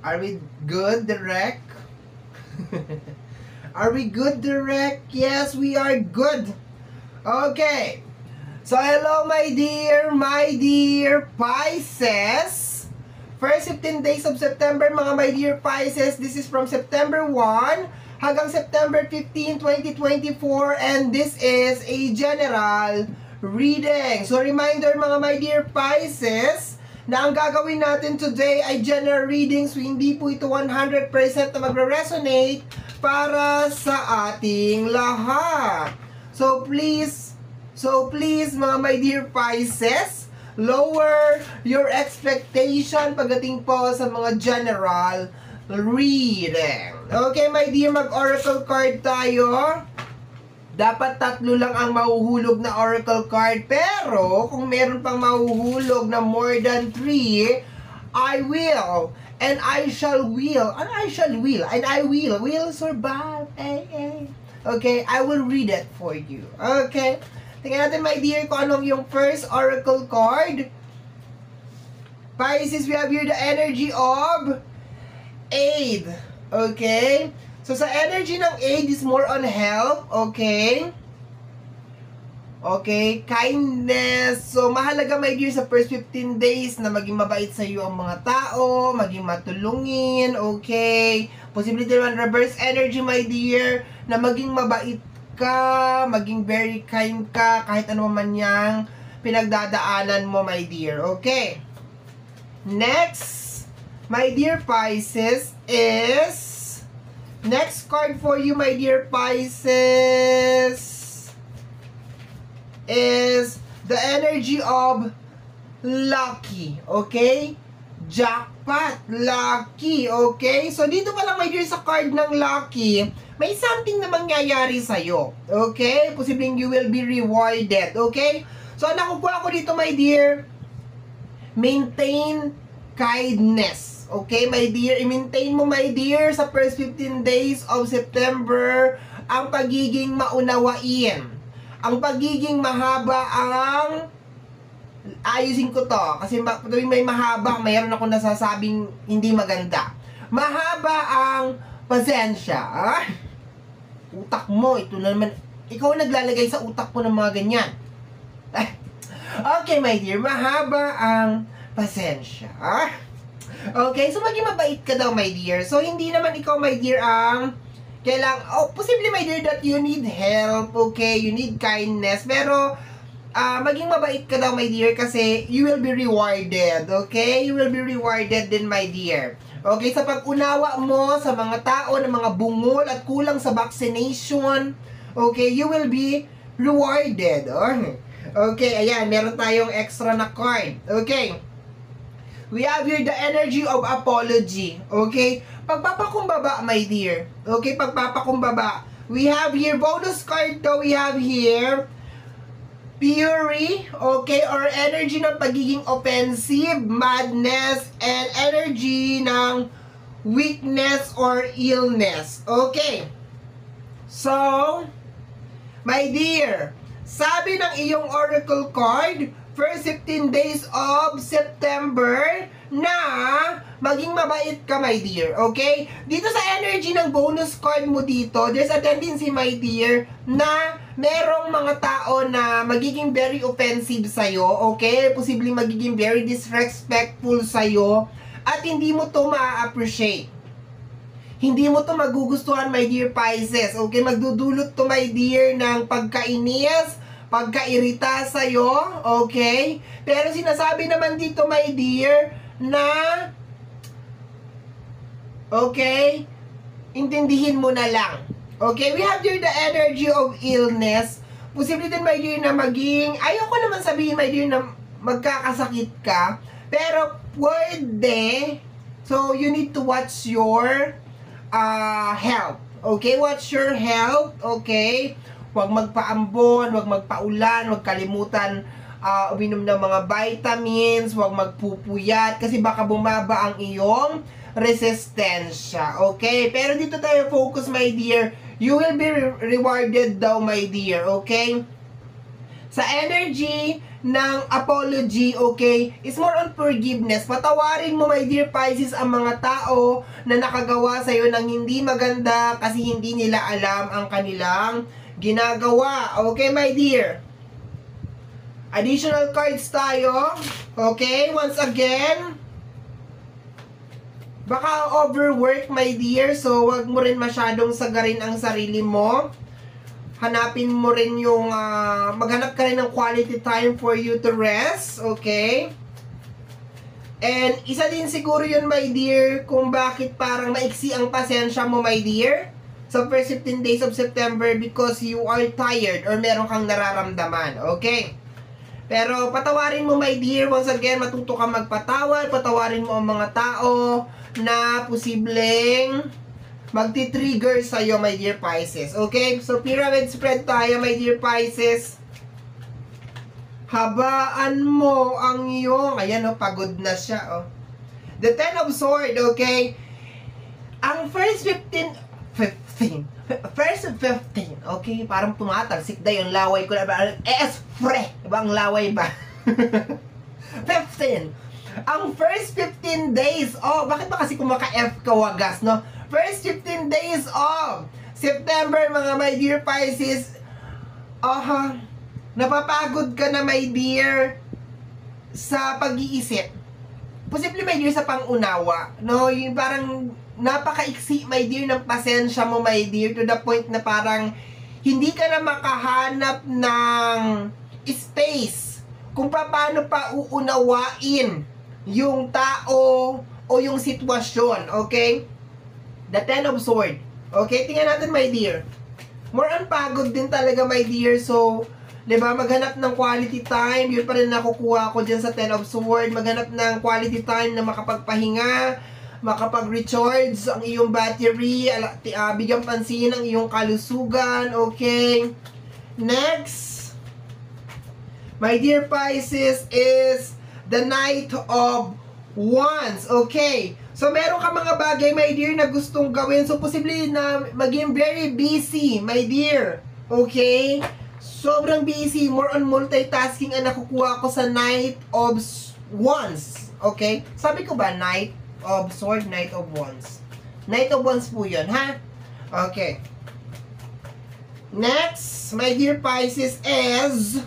Are we good, Direk? Are we good, Direk? Yes, we are good. Okay. So, hello, my dear Pisces. First 15 days of September, mga my dear Pisces. This is from September 1 hanggang September 15, 2024. And this is a general reading. So, reminder, mga my dear Pisces, na ang gagawin natin today ay general reading. So, hindi po ito 100% na magre-resonate para sa ating lahat. So, please, mga my dear Pisces, lower your expectation pagdating po sa mga general reading. Okay, my dear, mag-oracle card tayo. Dapat 3 lang ang mahuhulog na oracle card. Pero, kung meron pang mahuhulog na more than 3, I will. And I shall will. And I shall will. And I will survive. Okay, I will read it for you. Okay. Tingnan natin, my dear, kung anong yung first oracle card. Pisces, we have here the energy of aid. Okay? So, sa energy ng aid is more on help. Okay? Okay? Kindness. So, mahalaga, my dear, sa first 15 days na maging mabait sa iyo ang mga tao, maging matulungin. Okay? Posibility naman reverse energy, my dear, na maging mabait ka, maging very kind ka, kahit ano man yang pinagdadaanan mo, my dear. Okay. Next, my dear Pisces, is next card for you, my dear Pisces, is the energy of lucky. Okay? Jackpot. Lucky. Okay? So, dito pa lang, my dear, sa card ng lucky, may something na mangyayari sa'yo. Okay? Posibleng you will be rewarded. Okay? So, nakukuha ko dito, my dear, maintain kindness. Okay, my dear? I-maintain mo, my dear, sa first 15 days of September, ang pagiging maunawain. Ang pagiging mahaba ang... Ayusin ko to. Kasi tuwing may mahaba, mayroon ako nasasabing hindi maganda. Mahaba ang pasensya. Ah? Utak mo, ito na naman. Ikaw naglalagay sa utak mo ng mga ganyan. Okay, my dear. Mahaba ang pasensya. Ah? Okay, so maging mabait ka daw, my dear. So, hindi naman ikaw, my dear, ang posible, my dear, that you need help, okay? You need kindness. Pero, maging mabait ka daw, my dear, kasi you will be rewarded, okay? You will be rewarded din, my dear. Okay, sa pag-unawa mo sa mga tao na mga bungol at kulang sa vaccination, okay, you will be rewarded. Okay, ayan, meron tayong extra na card. Okay. We have here the energy of apology. Okay? Pagpapakumbaba, my dear. Okay? Pagpapakumbaba. We have here, bonus card to, we have here, fury, okay? Or energy ng pagiging offensive, madness, and energy ng weakness or illness. Okay? So, my dear, sabi ng iyong oracle card, first 15 days of September na maging mabait ka, my dear. Okay? Dito sa energy ng bonus card mo dito, there's a tendency, my dear, na merong mga tao na magiging very offensive sa'yo. Okay? Posibleng magiging very disrespectful sa'yo at hindi mo to ma-appreciate. Hindi mo to magugustuhan, my dear Pisces. Okay? Magdudulot to, my dear, ng pagkainis, pagkairita sa'yo, okay? Pero sinasabi naman dito, my dear, na, okay, intindihin mo na lang. Okay, we have here the energy of illness. Posible din, my dear, na maging, ayoko naman sabihin, my dear, na magkakasakit ka, pero pwede, so you need to watch your health. Okay, watch your health, okay? Huwag magpaambon, huwag magpaulan, huwag kalimutan uminom ng mga vitamins, huwag magpupuyat, kasi baka bumaba ang iyong resistensya. Okay? Pero dito tayo focus, my dear. You will be rewarded daw, my dear. Okay? Sa energy ng apology, okay, is more on forgiveness. Patawarin mo, my dear Pisces, ang mga tao na nakagawa sa'yo ng hindi maganda kasi hindi nila alam ang kanilang ginagawa. Okay, my dear? Additional cards tayo. Okay, once again, baka overwork, my dear, so wag mo rin masyadong sagarin ang sarili mo. Hanapin mo rin yung, maghanap ka rin ng quality time for you to rest, okay? And isa din siguro yun, my dear, kung bakit parang maiksi ang pasensya mo, my dear, sa first 15 days of September, because you are tired or meron kang nararamdaman, okay? Pero patawarin mo, my dear, once again, matuto ka magpatawad, patawarin mo ang mga tao na posibleng magti-trigger sa'yo, my dear Pisces. Okay? So, pyramid spread tayo, my dear Pisces. Habaan mo ang iyong... Ayan, oh, pagod na siya, oh. The Ten of Swords, okay? Ang first 15, okay? Parang tumatalsik na yung laway ko na. Espre! Diba ang laway ba? 15. Ang first 15 days, oh, bakit ba kasi kumaka-F ka wagas, no? First 15 days of September, mga my dear Pisces, napapagod ka na, my dear, sa pag-iisip. Posible, my dear, sa pangunawa, no? Yung parang napaka-iksi, my dear, ng pasensya mo, my dear, to the point na parang hindi ka na makahanap ng space kung paano pa uunawain yung tao o yung sitwasyon, okay? The Ten of Swords. Okay, tingnan natin, my dear. More on pagod din talaga, my dear. So, diba, maghanap ng quality time. Yun pa rin nakukuha ko dyan sa Ten of Swords. Maghanap ng quality time na makapagpahinga, makapag-recharge ang iyong battery, bigyan pansin ang iyong kalusugan. Okay. Next, my dear Pisces, is the Knight of Wands. Okay. So, meron ka mga bagay, my dear, na gustong gawin. So, posible na maging very busy, my dear. Okay? Sobrang busy. More on multitasking ang nakukuha ko sa Knight of Wands. Okay? Sabi ko ba, Knight of Swords, Knight of Wands? Knight of Wands po yun, ha? Okay. Next, my dear Pisces, is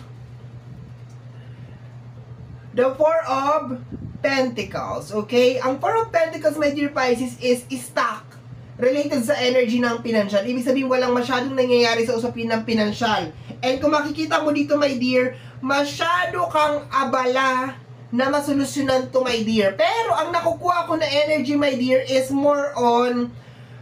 the Four of Pentacles, okay? Ang Four of Pentacles, my dear Pisces, is stuck related sa energy ng financial. Ibig sabihin, walang masyadong nangyayari sa usapin ng financial. And kung makikita mo dito, my dear, masyado kang abala na masolusyonan to, my dear. Pero ang nakukuha ko na energy, my dear, is more on,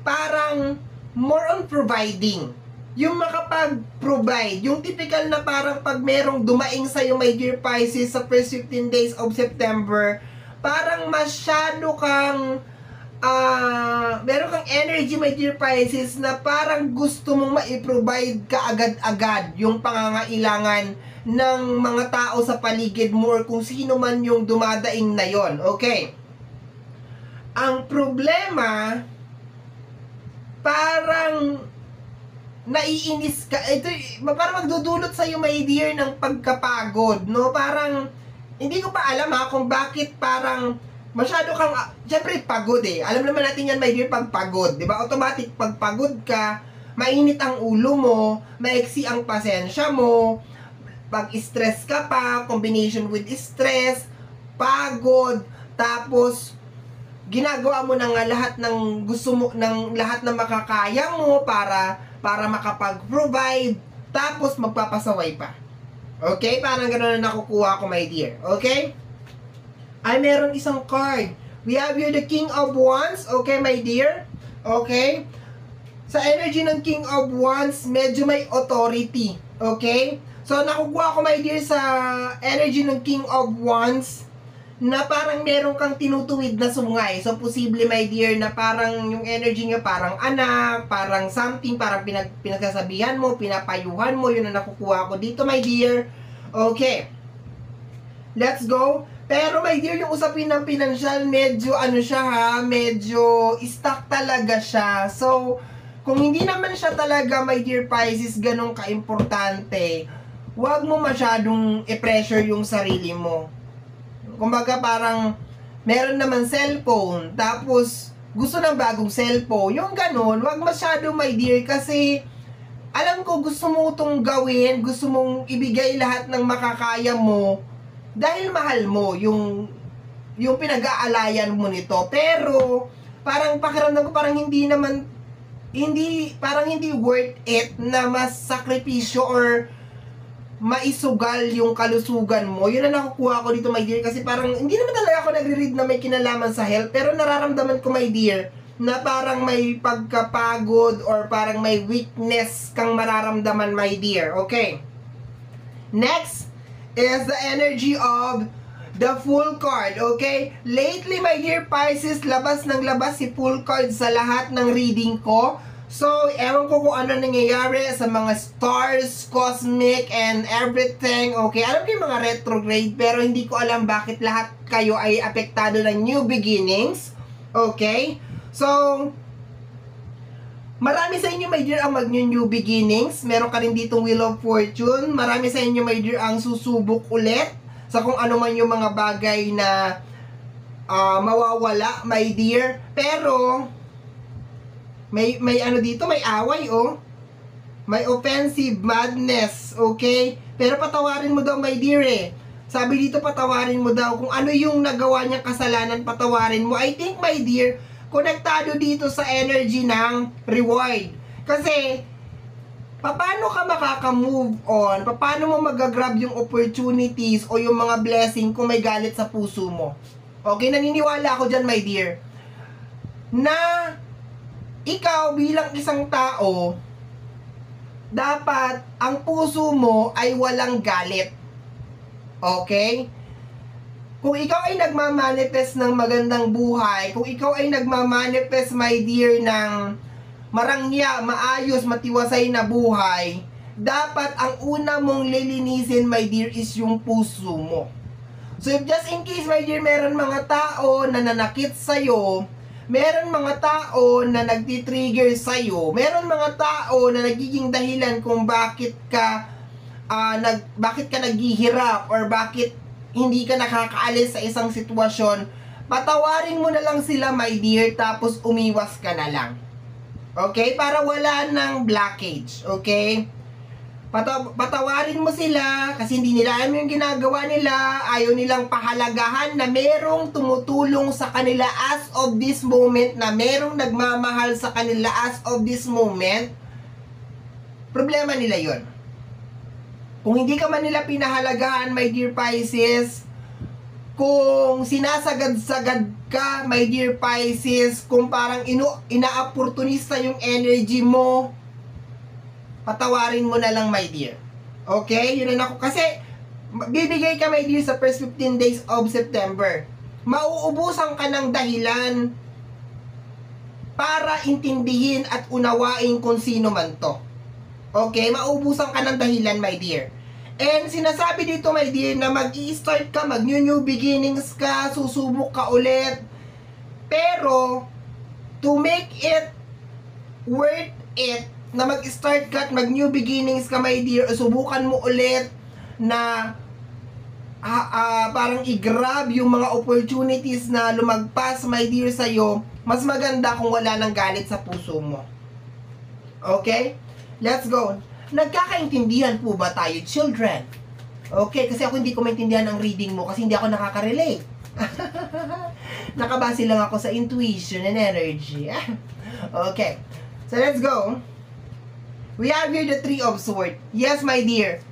parang, more on providing. Yung makapag-provide, yung typical na parang pag merong dumaing sa'yo, my dear Pisces, sa first 15 days of September, parang masyado kang, meron kang energy, my dear Pisces, na parang gusto mong ma-provide ka agad-agad yung pangangailangan ng mga tao sa paligid mo or kung sino man yung dumadaing na yon. Okay? Ang problema, parang naiinis ka, ito, parang magdudulot sa'yo, my dear, ng pagkapagod, no? Parang, hindi ko pa alam ha, kung bakit parang, masyado kang, syempre, pagod eh. Alam naman natin yan, my dear, pag pagod, di ba? Automatic, pag pagod ka, mainit ang ulo mo, maiksi ang pasensya mo, pag stress ka pa, combination with stress, pagod, tapos, ginagawa mo na nga lahat ng gusto mo, ng lahat ng makakaya mo para makapag-provide, tapos magpapasaway pa. Okay? Parang gano'n na nakukuha ko, my dear. Okay? Ay, meron isang card. We have here the King of Wands. Okay, my dear? Okay? Sa energy ng King of Wands, medyo may authority. Okay? So, nakukuha ko, my dear, sa energy ng King of Wands, na parang meron kang tinutuwid na sungay. So, posible, my dear, na parang yung energy niya parang anak, parang something, parang pinagsasabihan mo, pinapayuhan mo, yun ang nakukuha ko dito, my dear. Okay. Let's go. Pero, my dear, yung usapin ng financial, medyo, ano siya ha, medyo stuck talaga siya. So, kung hindi naman siya talaga, my dear Pisces, ganun ka-importante, huwag mo masyadong i-pressure yung sarili mo. Kumbaga parang meron naman cellphone, tapos gusto ng bagong cellphone. Yung ganun, huwag masyado, my dear, kasi alam ko gusto mo itong gawin, gusto mong ibigay lahat ng makakaya mo dahil mahal mo yung pinag-aalayan mo nito. Pero parang pakiramdam ko parang parang hindi worth it na mas sakripisyo or maisugal yung kalusugan mo. Yun ang nakukuha ko dito, my dear, kasi parang hindi naman talaga ako nagre-read na may kinalaman sa health, pero nararamdaman ko, my dear, na parang may pagkapagod or parang may weakness kang mararamdaman, my dear. Okay. Next is the energy of the Fool card. Okay? Lately, my dear Pisces, labas ng labas si Fool card sa lahat ng reading ko. So, ewan ko kung ano nangyayari sa mga stars, cosmic, and everything. Okay? Alam ko yung mga retrograde, pero hindi ko alam bakit lahat kayo ay apektado ng new beginnings. Okay? So, marami sa inyo, my dear, ang mag-new beginnings. Meron ka rin ditong Wheel of Fortune. Marami sa inyo, my dear, ang susubok ulit sa kung ano man yung mga bagay na mawawala, my dear. Pero, may ano dito, may away, oh. May offensive madness, okay? Pero patawarin mo daw, my dear, eh. Sabi dito, patawarin mo daw. Kung ano yung nagawa niyang kasalanan, patawarin mo. I think, my dear, konektado dito sa energy ng reward. Kasi, paano ka makaka-move on? Paano mo magagrab yung opportunities o yung mga blessing kung may galit sa puso mo? Okay, naniniwala ako dyan, my dear, na ikaw bilang isang tao, dapat ang puso mo ay walang galit. Okay? Kung ikaw ay nagmamanifest ng magandang buhay, kung ikaw ay nagmamanifest, my dear, ng marangya, maayos, matiwasay na buhay, dapat ang una mong lilinisin, my dear, is yung puso mo. So, if just in case, my dear, meron mga tao na nanakit sa'yo, meron mga tao na nagtitrigger sa'yo, meron mga tao na nagiging dahilan kung bakit ka naghihirap or bakit hindi ka nakakaalis sa isang sitwasyon, patawarin mo na lang sila, my dear, tapos umiwas ka na lang. Okay? Para wala ng blockage. Okay? Patawarin mo sila kasi hindi nila alam yung ginagawa nila. Ayaw nilang pahalagahan na merong tumutulong sa kanila as of this moment, na merong nagmamahal sa kanila as of this moment. Problema nila yon. Kung hindi ka man nila pinahalagahan, my dear Pisces, kung sinasagad-sagad ka, my dear Pisces, kung parang ina-opportunista yung energy mo, patawarin mo na lang, my dear. Okay? Yun na ako. Kasi, bibigay ka, my dear, sa first 15 days of September. Mauubusan ka ng dahilan para intindihin at unawain kung sino man to. Okay? Mauubusan ka ng dahilan, my dear. And sinasabi dito, my dear, na mag-i-start ka, mag-new beginnings ka, susubok ka ulit. Pero, to make it worth it, na mag-start ka at mag-new beginnings ka, my dear, subukan mo ulit na parang i-grab yung mga opportunities na lumagpas, my dear, sa'yo. Mas maganda kung wala ng galit sa puso mo. Okay? Let's go. Nagkakaintindihan po ba tayo, children? Okay, kasi ako hindi ko maintindihan ang reading mo kasi hindi ako nakaka-relate. Nakabase lang ako sa intuition and energy. Okay. So, let's go. We have here the Three of Swords. Yes, my dear.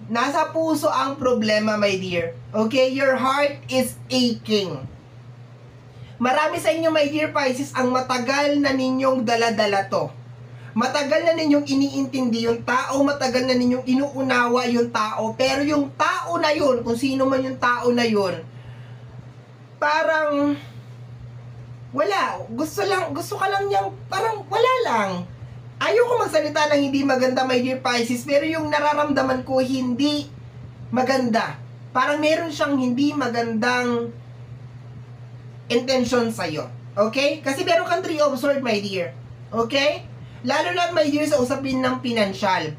Nasa puso ang problema, my dear. Okay? Your heart is aching. Marami sa inyo, my dear Pisces, ang matagal na ninyong dala-dala to. Matagal na ninyong iniintindi yung tao, matagal na ninyong inuunawa yung tao, pero yung tao na yun, kung sino man yung tao na yun, parang wala. Gusto ka lang niyang, parang wala lang. Ayoko magsalita ng hindi maganda, my dear Pisces, pero yung nararamdaman ko hindi maganda. Parang meron siyang hindi magandang intention sa'yo. Okay? Kasi meron kang Three of Swords, my dear. Okay? Lalo na, my dear, sa usapin ng pinansyal.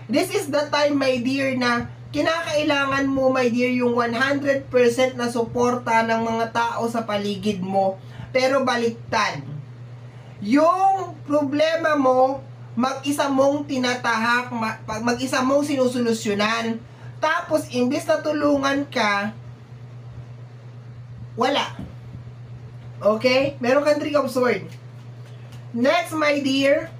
This is the time, my dear, na kinakailangan mo, my dear, yung 100% na suporta ng mga tao sa paligid mo. Pero baliktad. Yung problema mo, mag-isa mong tinatahak, mag-isa mong sinusolusyonan. Tapos, imbis na tulungan ka, wala. Okay? Meron kang Three of Swords. Next, my dear,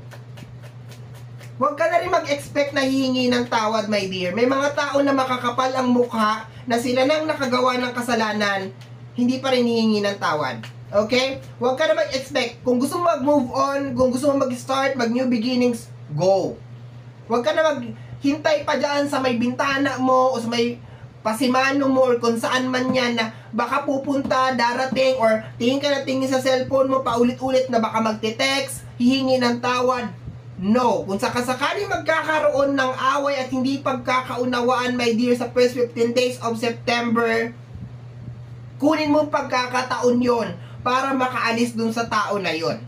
huwag ka na rin mag-expect na hihingi ng tawad, my dear. May mga tao na makakapal ang mukha na sila nang nakagawa ng kasalanan, hindi pa rin hihingi ng tawad. Okay? Huwag ka na mag-expect. Kung gusto mo mag-move on, kung gusto mo mag-start, mag-new beginnings, go. Huwag ka na maghintay pa dyan sa may bintana mo o sa may pasimano mo or kung saan man yan na baka pupunta, darating, or tingin ka na tingin sa cellphone mo paulit-ulit na baka magte-text, hihingi ng tawad. No. Kung sakasakali magkakaroon ng away at hindi pagkakaunawaan, my dear, sa first 15 days of September, kunin mo pagkakataon yon para makaalis dun sa tao na yon.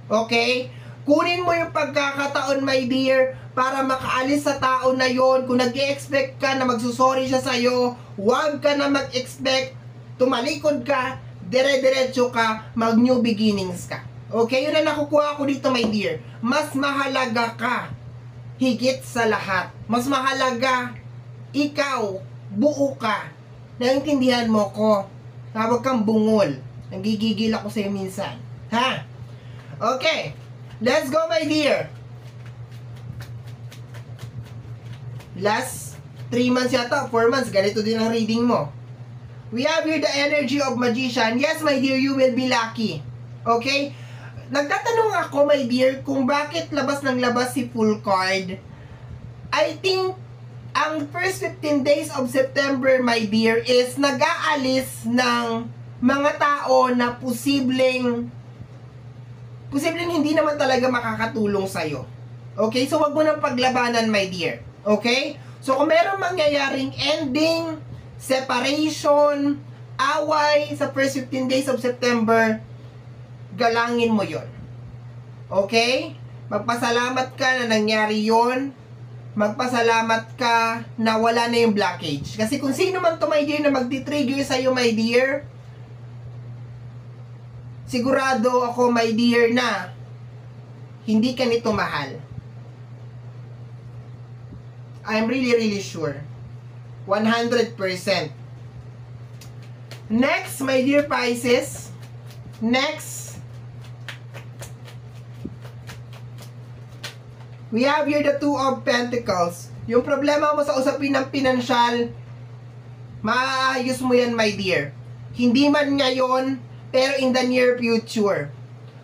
Okay? Kunin mo yung pagkakataon, my dear, para makaalis sa tao na yon. Kung nag-i-expect ka na magsusorry siya sa'yo, huwag ka na mag-expect, tumalikod ka, dire-diretso ka, mag-new beginnings ka. Okay? Yun na nakukuha ko dito, my dear. Mas mahalaga ka, higit sa lahat. Mas mahalaga, ikaw, buo ka. Naintindihan mo ko. Huwag kang bungol. Nagigigil ako sa'yo minsan. Ha? Okay. Let's go, my dear. Last 3 months yata, 4 months, ganito din ang reading mo. We have here the energy of magician. Yes, my dear, you will be lucky. Okay? Nagtatanong ako, my dear, kung bakit labas ng labas si full card. I think, ang first 15 days of September, my dear, is nag-aalis ng mga tao na posibleng hindi naman talaga makakatulong sa'yo. Okay? So, wag mo nang paglabanan, my dear. Okay? So, kung meron mangyayaring ending, separation, away sa first 15 days of September, galangin mo yon. Okay? Magpasalamat ka na nangyari yon. Magpasalamat ka na wala na yung blockage. Kasi kung sino man to, my dear, na magti-trigger sa'yo, my dear, sigurado ako, my dear, na hindi ka nito mahal. I'm really sure. 100%. Next, my dear Pisces. Next. We have here the Two of Pentacles. Yung problema mo sa usapin ng pinansyal, maayos mo yan, my dear. Hindi man ngayon, pero in the near future.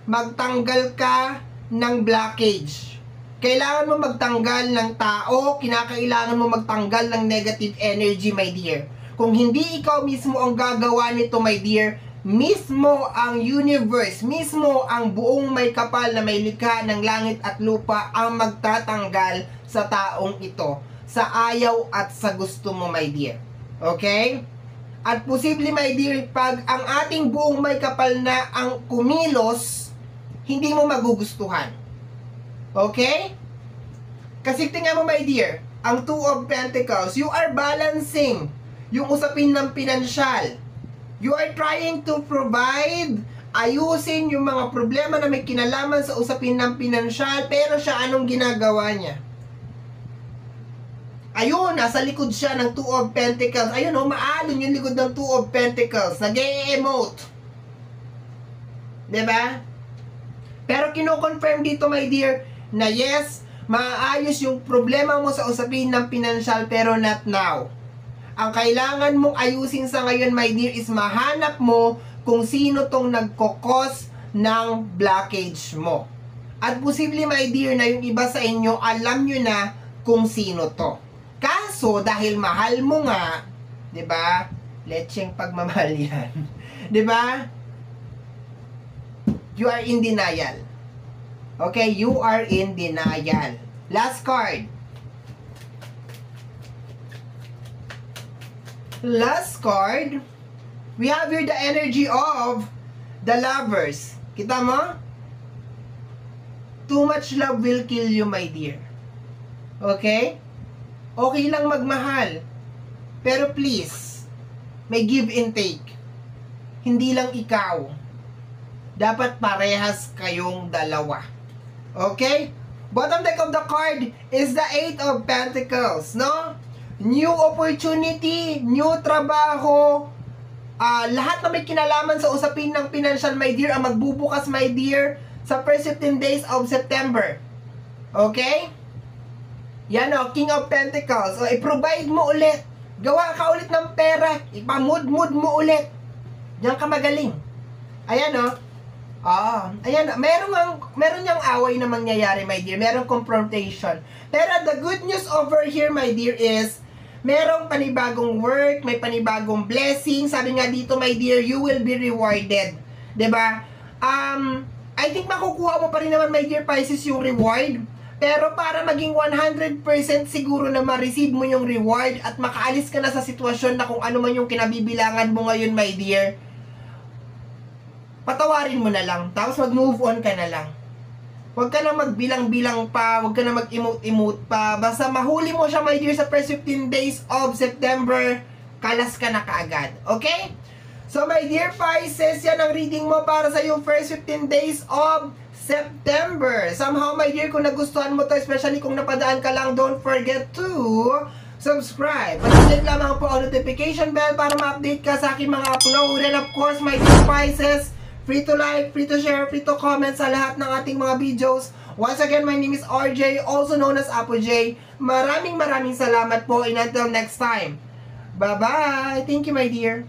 Magtanggal ka ng blockage. Kailangan mo magtanggal ng tao, kinakailangan mo magtanggal ng negative energy, my dear. Kung hindi ikaw mismo ang gagawa nito, my dear, mismo ang universe, mismo ang buong may kapal na may likha ng langit at lupa ang magtatanggal sa taong ito, sa ayaw at sa gusto mo, my dear. Okay? At posible, my dear, pag ang ating buong may kapal na ang kumilos, hindi mo magugustuhan. Okay? Kasi tingnan mo, my dear, ang Two of Pentacles, you are balancing yung usapin ng pinansyal. You are trying to provide, ayusin yung mga problema na may kinalaman sa usapin ng pinansyal, pero siya anong ginagawa niya? Ayun, nasa likod siya ng Two of Pentacles. Ayun, maalon yung likod ng Two of Pentacles. Nag-e-emote. Diba? Pero kino-confirm dito, my dear, na yes, maayos yung problema mo sa usapin ng pinansyal, pero not now. Ang kailangan mong ayusin sa ngayon, my dear, is mahanap mo kung sino tong nagkokos ng blockage mo. At posible, my dear, na yung iba sa inyo, alam nyo na kung sino to. Kaso, dahil mahal mo nga, diba? Lecheng pagmamahal yan. Diba? You are in denial. Okay, you are in denial. Last card. Last card. We have here the energy of the Lovers. Kita mo? Too much love will kill you, my dear. Okay? Okay lang magmahal. Pero please, may give and take. Hindi lang ikaw. Dapat parehas kayong dalawa. Okay? Bottom deck of the card is the Eight of Pentacles, no? New opportunity, new trabaho, lahat na may kinalaman sa usapin ng financial, my dear, ang magbubukas, my dear, sa first 15 days of September. Okay? Yan o, King of Pentacles. O, i-provide mo ulit. Gawa ka ulit ng pera. Ipamood-mood mo ulit. Diyan ka magaling. Ayan o. Ayan, meron niyang away na mangyayari, my dear. Merong confrontation. Pero the good news over here, my dear, is merong panibagong work, may panibagong blessing. Sabi nga dito, my dear, you will be rewarded. 'Di ba? I think makukuha mo pa rin naman, my dear Pisces, yung reward. Pero para maging 100% siguro na ma-receive mo yung reward at makaalis ka na sa sitwasyon na kung ano man yung kinabibilangan mo ngayon, my dear, patawarin mo na lang. Tapos mag-move on ka na lang. Huwag ka na magbilang-bilang pa, huwag ka na mag-emote-emote pa. Basta mahuli mo siya, my dear, sa first 15 days of September, kalas ka na kaagad. Okay? So, my dear Pisces, yan ang reading mo para sa yung first 15 days of September. Somehow, my dear, kung nagustuhan mo to, especially kung napadaan ka lang, don't forget to subscribe. Pag-click lamang po ang notification bell para ma-update ka sa aking mga upload. And of course, my dear Pisces, free to like, free to share, free to comment sa lahat ng ating mga videos. Once again, my name is RJ, also known as Apo J. Maraming salamat po, and until next time. Bye-bye! Thank you, my dear.